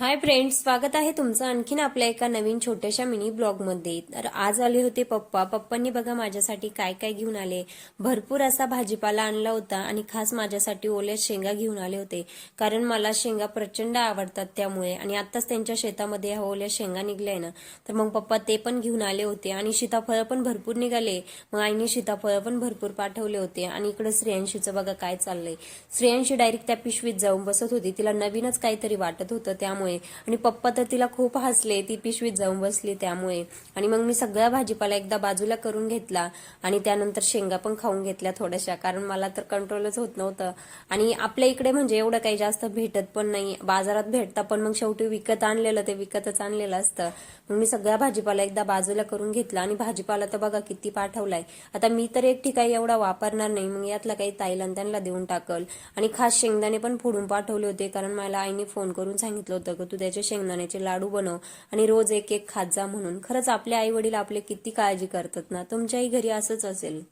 Hi friends, स्वागत आहे तुमचं आणखीन आपल्या एका नवीन छोट्याशा मिनी ब्लॉगमध्ये। तर आज आले होते पप्पांनी बघा माझ्यासाठी काय काय घेऊन आले। भरपूर असा भाजीपाला आणला होता आणि खास माझ्यासाठी ओल्या शेंगा घेऊन आले होते, कारण मला शेंगा प्रचंड आवडतात त्यामुळे। आणि आताच त्यांच्या शेतामध्ये ह्या ओल्या शेंगा निघल्या ना, तर मग पप्पा ते पण घेऊन आले होते। आणि सीताफळ पण भरपूर निघाले, मग आईने सीताफळ पण भरपूर पाठवले होते। आणि इकडे श्रेयांशीचं बघा काय चाललंय। श्रेयांशी डायरेक्ट त्या पिशवीत जाऊन बसत होती, तिला नवीनच काहीतरी वाटत होतं त्यामुळे। आणि पप्पा तर तिला खूप हसले, ती पिशवीत जाऊन बसली त्यामुळे। आणि मग मी सगळा भाजीपाला एकदा बाजूला करून घेतला आणि त्यानंतर शेंगा पण खाऊन घेतल्या थोड्याशा, कारण मला तर कंट्रोलच होत नव्हतं। आणि आपल्या इकडे म्हणजे एवढं काही जास्त भेटत पण नाही, बाजारात भेटतं पण मग शेवटी विकत आणलेलं ते विकतच आणलेलं असतं। मग मी सगळा भाजीपाला एकदा बाजूला करून घेतला आणि भाजीपाला तर बघा किती पाठवलाय। आता मी तर एकटी काही एवढा वापरणार नाही, मग यातला काही ताईला त्यांना देऊन टाकल। आणि खास शेंगदाणे पण फोडून पाठवले होते, कारण मला आईने फोन करून सांगितलं होतं की तू त्याचे शेंगदाण्याचे लाडू बनव आणि रोज एक एक खात जा म्हणून। खरंच आपले आई वडील आपले किती काळजी करतात ना, तुमच्याही घरी असंच असेल।